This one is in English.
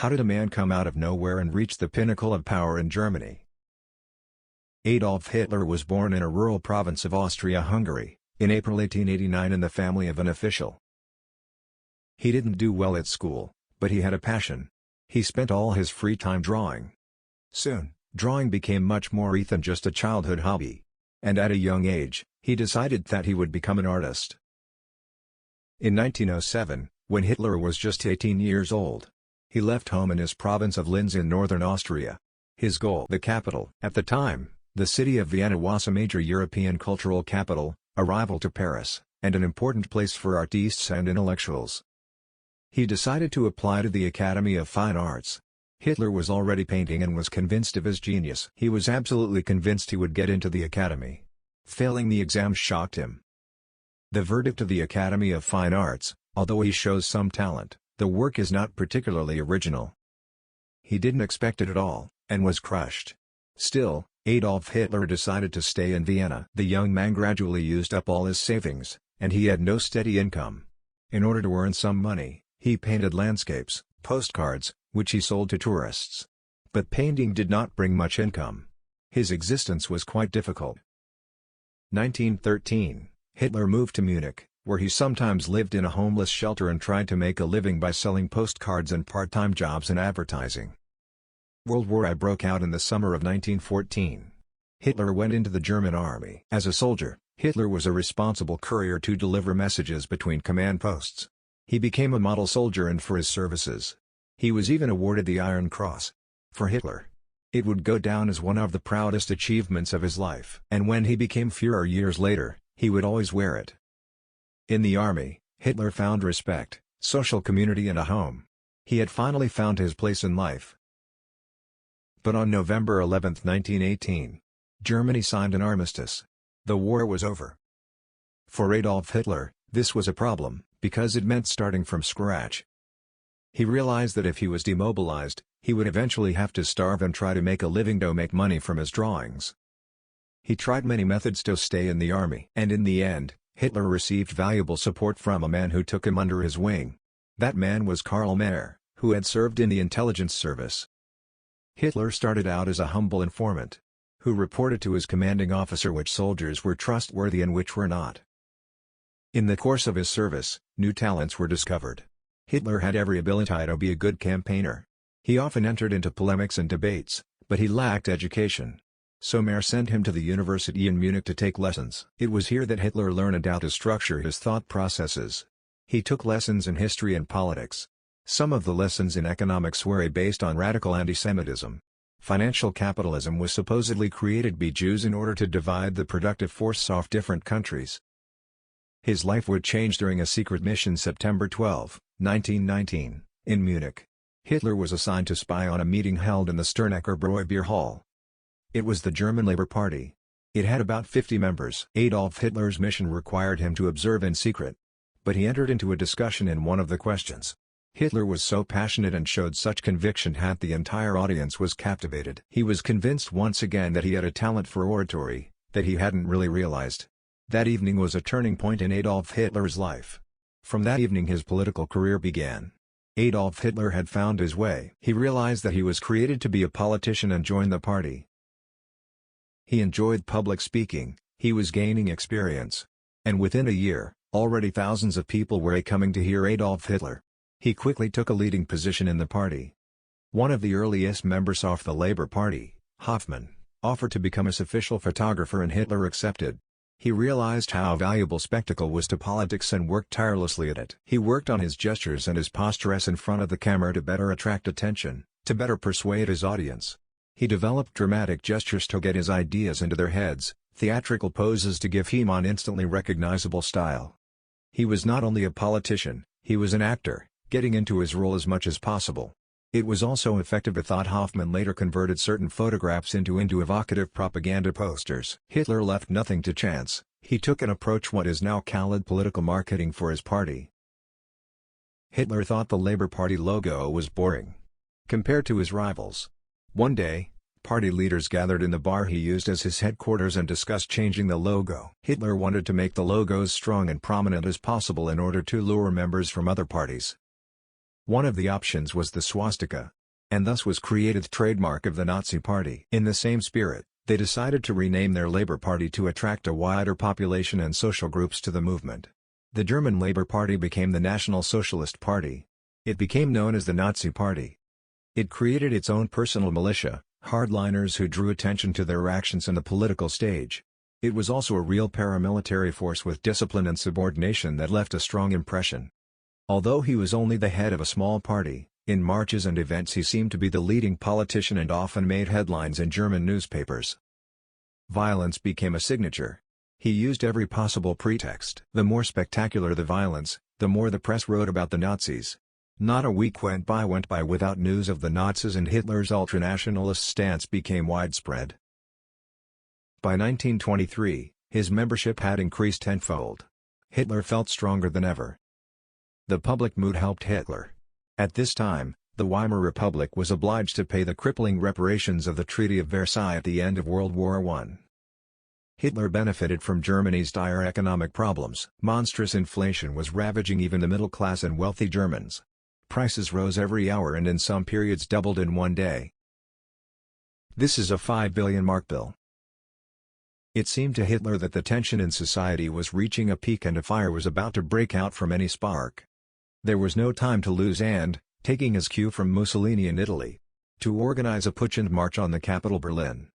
How did a man come out of nowhere and reach the pinnacle of power in Germany? Adolf Hitler was born in a rural province of Austria-Hungary, in April 1889 in the family of an official. He didn't do well at school, but he had a passion. He spent all his free time drawing. Soon, drawing became much more than just a childhood hobby. And at a young age, he decided that he would become an artist. In 1907, when Hitler was just 18 years old, he left home in his province of Linz in northern Austria. His goal, the capital. At the time, the city of Vienna was a major European cultural capital, a rival to Paris, and an important place for artists and intellectuals. He decided to apply to the Academy of Fine Arts. Hitler was already painting and was convinced of his genius. He was absolutely convinced he would get into the academy. Failing the exam shocked him. The verdict of the Academy of Fine Arts: although he shows some talent, the work is not particularly original. He didn't expect it at all, and was crushed. Still, Adolf Hitler decided to stay in Vienna. The young man gradually used up all his savings, and he had no steady income. In order to earn some money, he painted landscapes, postcards, which he sold to tourists. But painting did not bring much income. His existence was quite difficult. 1913, Hitler moved to Munich, where he sometimes lived in a homeless shelter and tried to make a living by selling postcards and part-time jobs in advertising. World War I broke out in the summer of 1914. Hitler went into the German army. As a soldier, Hitler was a responsible courier to deliver messages between command posts. He became a model soldier and for his services. He was even awarded the Iron Cross. For Hitler, it would go down as one of the proudest achievements of his life. And when he became Fuhrer years later, he would always wear it. In the army, Hitler found respect, social community and a home. He had finally found his place in life. But on November 11, 1918, Germany signed an armistice. The war was over. For Adolf Hitler, this was a problem, because it meant starting from scratch. He realized that if he was demobilized, he would eventually have to starve and try to make a living to make money from his drawings. He tried many methods to stay in the army. And in the end, Hitler received valuable support from a man who took him under his wing. That man was Karl Mayr, who had served in the intelligence service. Hitler started out as a humble informant, who reported to his commanding officer which soldiers were trustworthy and which were not. In the course of his service, new talents were discovered. Hitler had every ability to be a good campaigner. He often entered into polemics and debates, but he lacked education. So Mayr sent him to the university in Munich to take lessons. It was here that Hitler learned how to structure his thought processes. He took lessons in history and politics. Some of the lessons in economics were based on radical anti-Semitism. Financial capitalism was supposedly created by Jews in order to divide the productive force of different countries. His life would change during a secret mission September 12, 1919, in Munich. Hitler was assigned to spy on a meeting held in the Sternecker Bräu beer hall. It was the German Labour Party. It had about 50 members. Adolf Hitler's mission required him to observe in secret. But he entered into a discussion in one of the questions. Hitler was so passionate and showed such conviction that the entire audience was captivated. He was convinced once again that he had a talent for oratory, that he hadn't really realized. That evening was a turning point in Adolf Hitler's life. From that evening his political career began. Adolf Hitler had found his way. He realized that he was created to be a politician and joined the party. He enjoyed public speaking, he was gaining experience. And within a year, already thousands of people were coming to hear Adolf Hitler. He quickly took a leading position in the party. One of the earliest members of the Labour Party, Hoffmann, offered to become his official photographer and Hitler accepted. He realized how valuable spectacle was to politics and worked tirelessly at it. He worked on his gestures and his postures in front of the camera to better attract attention, to better persuade his audience. He developed dramatic gestures to get his ideas into their heads, theatrical poses to give him an instantly recognizable style. He was not only a politician, he was an actor, getting into his role as much as possible. It was also effective. I thought Hoffmann later converted certain photographs into evocative propaganda posters. Hitler left nothing to chance. He took an approach what is now called political marketing for his party. Hitler thought the Labour Party logo was boring compared to his rivals. One day, party leaders gathered in the bar he used as his headquarters and discussed changing the logo. Hitler wanted to make the logo as strong and prominent as possible in order to lure members from other parties. One of the options was the swastika, and thus was created the trademark of the Nazi Party. In the same spirit, they decided to rename their Labour Party to attract a wider population and social groups to the movement. The German Labour Party became the National Socialist Party. It became known as the Nazi Party. It created its own personal militia, hardliners who drew attention to their actions on the political stage. It was also a real paramilitary force with discipline and subordination that left a strong impression. Although he was only the head of a small party, in marches and events he seemed to be the leading politician and often made headlines in German newspapers. Violence became a signature. He used every possible pretext. The more spectacular the violence, the more the press wrote about the Nazis. Not a week went by without news of the Nazis, and Hitler's ultranationalist stance became widespread. By 1923, his membership had increased tenfold. Hitler felt stronger than ever. The public mood helped Hitler. At this time, the Weimar Republic was obliged to pay the crippling reparations of the Treaty of Versailles at the end of World War I. Hitler benefited from Germany's dire economic problems. Monstrous inflation was ravaging even the middle class and wealthy Germans. Prices rose every hour and in some periods doubled in one day. This is a 5 billion mark bill. It seemed to Hitler that the tension in society was reaching a peak and a fire was about to break out from any spark. There was no time to lose and, taking his cue from Mussolini in Italy, to organize a putsch and march on the capital Berlin.